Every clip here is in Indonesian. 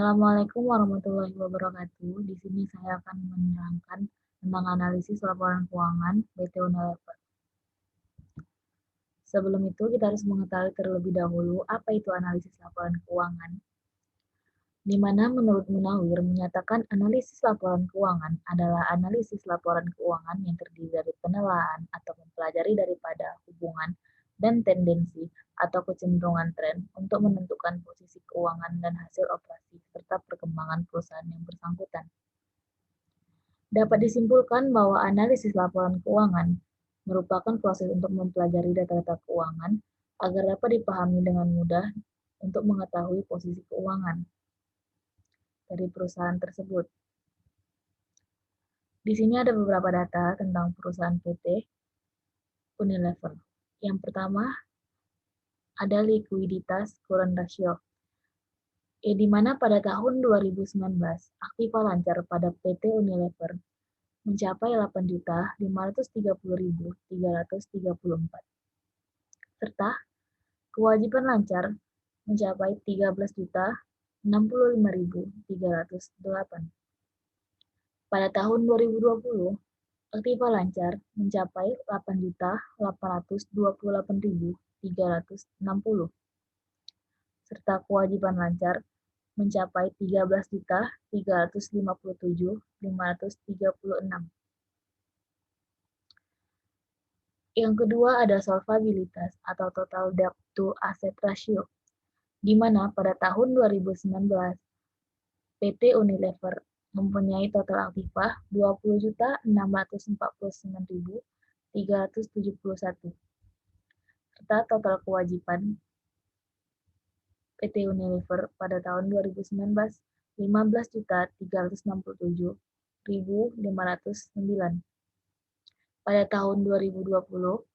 Assalamualaikum warahmatullahi wabarakatuh. Di sini saya akan menerangkan tentang analisis laporan keuangan PT Unilever. Sebelum itu, kita harus mengetahui terlebih dahulu apa itu analisis laporan keuangan, di mana menurut Munawir menyatakan analisis laporan keuangan adalah analisis laporan keuangan yang terdiri dari penilaian atau mempelajari daripada hubungan dan tendensi atau kecenderungan tren untuk menentukan posisi keuangan dan hasil operasi serta perkembangan perusahaan yang bersangkutan. Dapat disimpulkan bahwa analisis laporan keuangan merupakan proses untuk mempelajari data-data keuangan agar dapat dipahami dengan mudah untuk mengetahui posisi keuangan dari perusahaan tersebut. Di sini ada beberapa data tentang perusahaan PT Unilever. Yang pertama, ada likuiditas current ratio, di mana pada tahun 2019, aktiva lancar pada PT Unilever mencapai 8.530.334, serta kewajiban lancar mencapai 13.065.308. Pada tahun 2020, aktiva lancar mencapai 8.828.360, serta kewajiban lancar mencapai 13.357.536. Yang kedua ada solvabilitas atau total debt to asset ratio, di mana pada tahun 2019 PT Unilever mempunyai total aktiva 20.649.371, serta total kewajiban PT Unilever pada tahun 2019 15.367.509. Pada tahun 2020,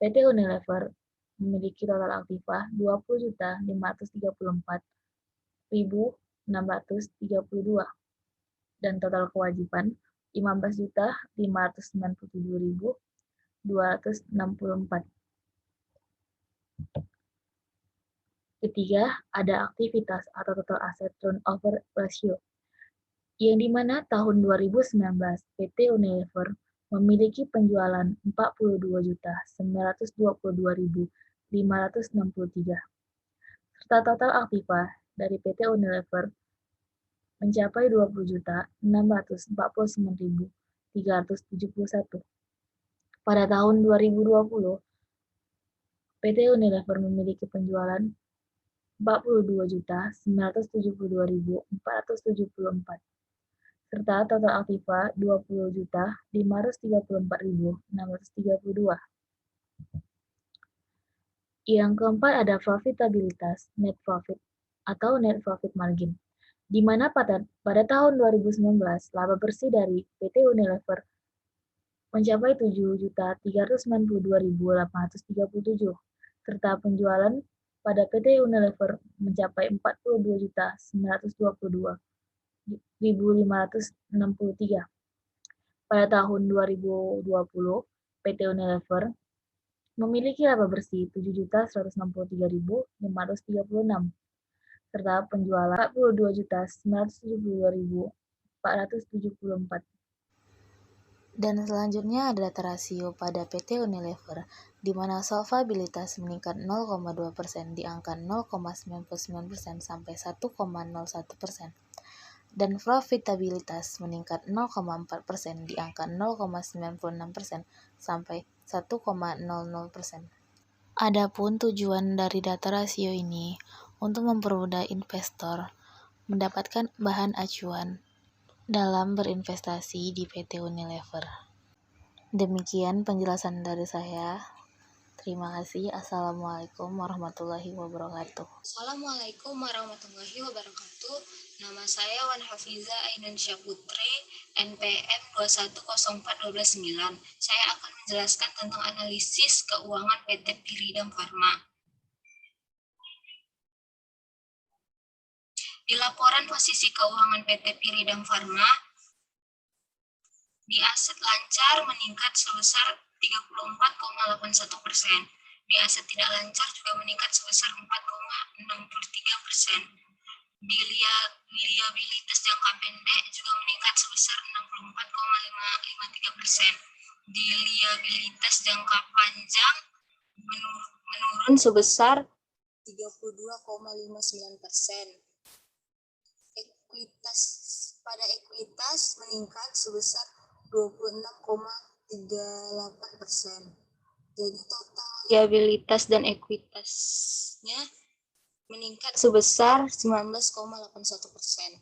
PT Unilever memiliki total aktiva 20.534.632 dan total kewajiban 15.597.264. Ketiga, ada aktivitas atau total asset turnover ratio, yang dimana tahun 2019 PT Unilever memiliki penjualan 42.922.563, serta total aktiva dari PT Unilever mencapai 20.649.371. Pada tahun 2020, PT Unilever memiliki penjualan 42.972.474, serta total aktiva 20.534.632. Yang keempat ada profitabilitas net profit atau net profit margin, di mana pada tahun 2019 laba bersih dari PT Unilever mencapai 7.392.837, serta penjualan pada PT Unilever mencapai 42.922.563. Pada tahun 2020, PT Unilever memiliki laba bersih 7.163.536, serta penjualan 42.972.474. Dan selanjutnya ada data rasio pada PT Unilever, di mana solvabilitas meningkat 0,2% di angka 0,99% sampai 1,01%, dan profitabilitas meningkat 0,4% di angka 0,96% sampai 1,00%. Adapun tujuan dari data rasio ini untuk mempermudah investor mendapatkan bahan acuan dalam berinvestasi di PT Unilever. Demikian penjelasan dari saya. Terima kasih. Assalamualaikum warahmatullahi wabarakatuh. Assalamualaikum warahmatullahi wabarakatuh. Nama saya Wan Hafiza Ainun Syahputri, NPM 2104129. Saya akan menjelaskan tentang analisis keuangan PT Piridam Pharma. Di laporan posisi keuangan PT Piridam Pharma, di aset lancar meningkat sebesar 34,81%. Di aset tidak lancar juga meningkat sebesar 4,63%. Di menurun sebesar 32,59%. Pada ekuitas meningkat sebesar 26,38%. Jadi total liabilitas dan ekuitasnya meningkat sebesar 19,81%.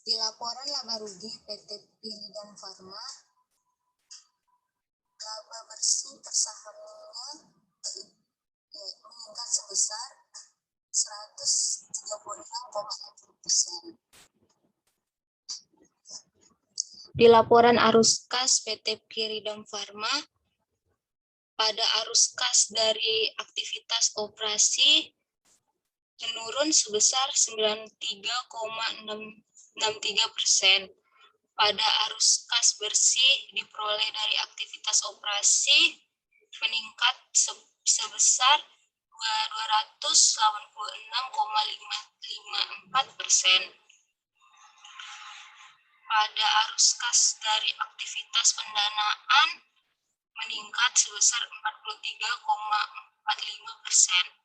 Di laporan laba rugi PT Piridan Pharma, laba bersih per sahamnya meningkat sebesar 136,60%. Di laporan arus kas PT Piridan Pharma, pada arus kas dari aktivitas operasi menurun sebesar 93,63%. Pada arus kas bersih diperoleh dari aktivitas operasi meningkat sebesar 286,54%. Pada arus kas dari aktivitas pendanaan meningkat sebesar 43,45%.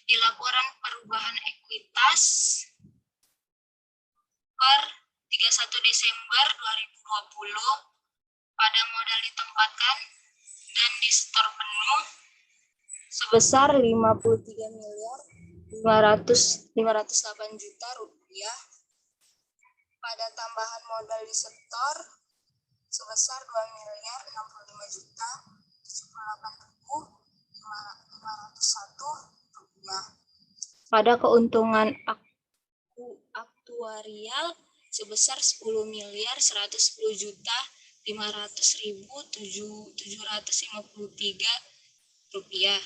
Di laporan perubahan ekuitas per 31 Desember 2020, pada modal ditempatkan dan disetor penuh sebesar 53.508 juta rupiah. Pada tambahan modal disetor sebesar 2.068.501 rupiah. Pada keuntungan aktuarial sebesar 10.110.500.753 rupiah.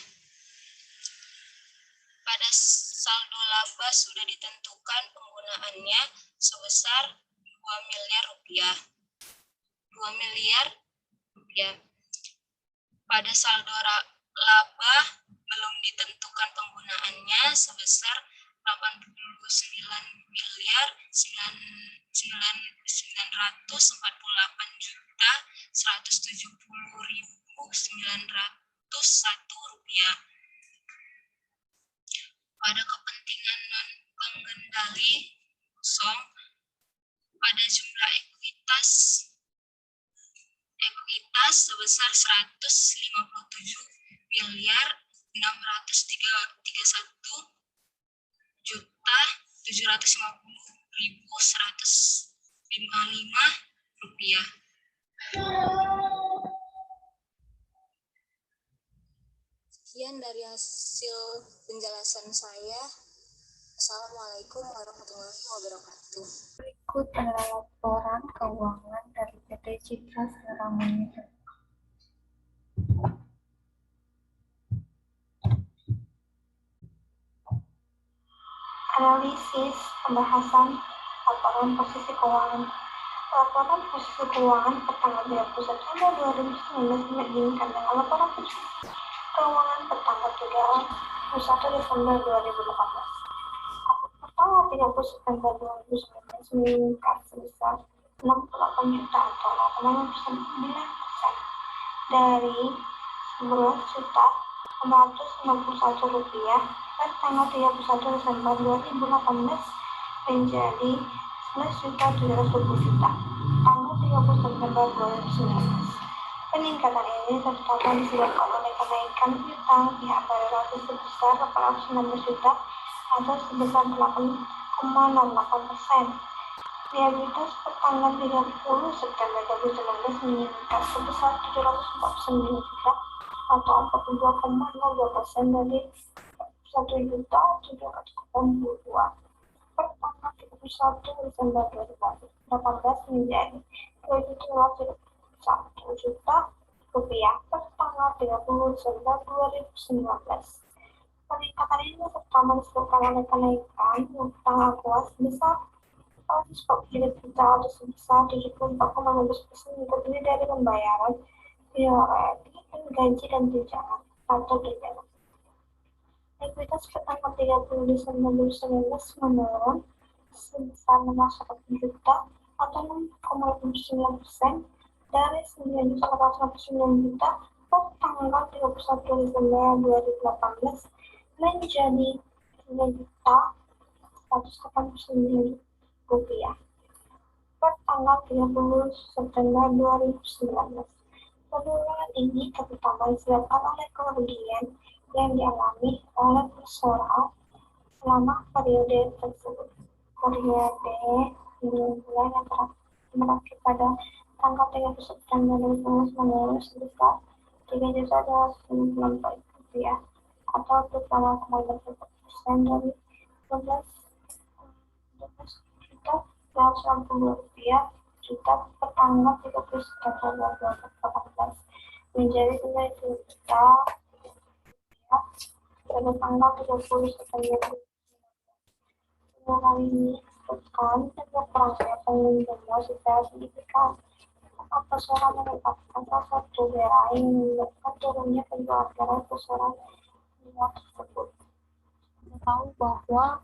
Pada saldo laba sudah ditentukan penggunaannya sebesar 2 miliar rupiah. Pada saldo laba belum ditentukan penggunaannya sebesar 89.948.170.901 rupiah. Pada kepentingan non-pengendali kosong, pada jumlah ekuitas sebesar 150.750.155 rupiah. Sekian dari hasil penjelasan saya. Assalamualaikum warahmatullahi wabarakatuh. Berikut adalah laporan keuangan dari PT Citra Selera Monitor. Analisis pembahasan laporan posisi keuangan. Laporan posisi keuangan pertanggal 31 September 2019 dibandingkan dengan laporan posisi keuangan pertanggal 31 Desember 2018. Pertanggal 30 September 2019 meningkat sebesar 68 juta atau 0,9% dari 11.461 rupiah per tanggal 31 Desember 2018 menjadi 11.720 juta tanggal 30 September 2019. Peningkatan ini terutama disebabkan oleh kenaikan utang pihak relatif sebesar 816 juta atau sebesar 8,08%. Liabilitas pertanggal 30 September 2019 meningkat sebesar 749 juta atau 42,02% dari 1.782 per tanggal 31 Desember 2018 menjadi 2.1 juta rupiah per tanggal 30 Desember 2019. Peningkatan ini terutama disebabkan oleh kenaikan utang akuas sebesar 143 juta atau sebesar 74,12% yang terdiri dari pembayaran royalti dan gaji dan tunjangan atau tunjangan. Ekuitas pertanggal 30 Desember 2019 menurun sebesar 61 juta atau 6,89% dari 9.499 juta per tanggal 31 Desember 2018 menjadi 9.189 rupiah per tanggal 30 September 2019. Penurunan ini terutama disebabkan oleh kerugian yang dialami oleh personal selama periode tersebut. Periode 9 bulan yang berakhir pada tanggal 30 September 2019 menurun sebesar Rp3.294 atau 7,8% dari Rp12.260 juta per tanggal 30 September 2018 menjadi Rp9 juta pada tanggal 30 September. Penurunan ini disebabkan berkurangnya pengunjung secara signifikan. Persoalan merupakan salah satu daerah yang menyebabkan turunnya penjualan garam persoalan di luar tersebut. Kita tahu bahwa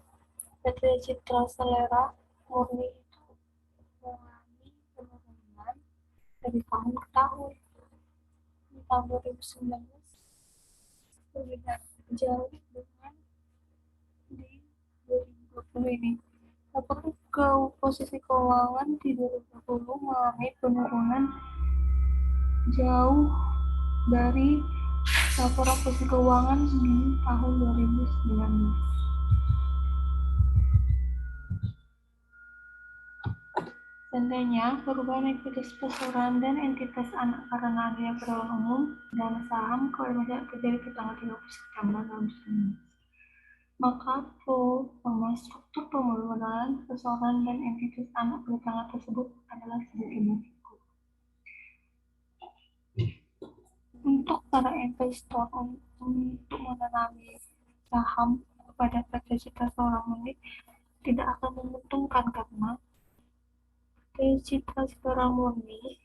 PT Citra Selera Murni itu mengalami penurunan dari tahun ke tahun. Di tahun 2019 berbeda jauh dengan di 2020 ini. Apakah ke posisi keuangan di 2020 mengalami penurunan jauh dari laporan posisi keuangan di tahun 2019. Seandainya perubahan entitas perseroan dan entitas anak karena adanya perdagangan umum dan saham kemudian terjadi di tanggal 30 September 2019, maka forma struktur pemodelan perseroan dan entitas anak perdagangan tersebut adalah sebagai berikut. Untuk para investor untuk menanami saham pada PT Citra Selera Murni tidak akan menguntungkan karena PT Citra Selera Murni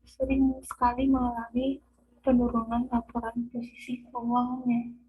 sering sekali mengalami penurunan laporan posisi keuangannya.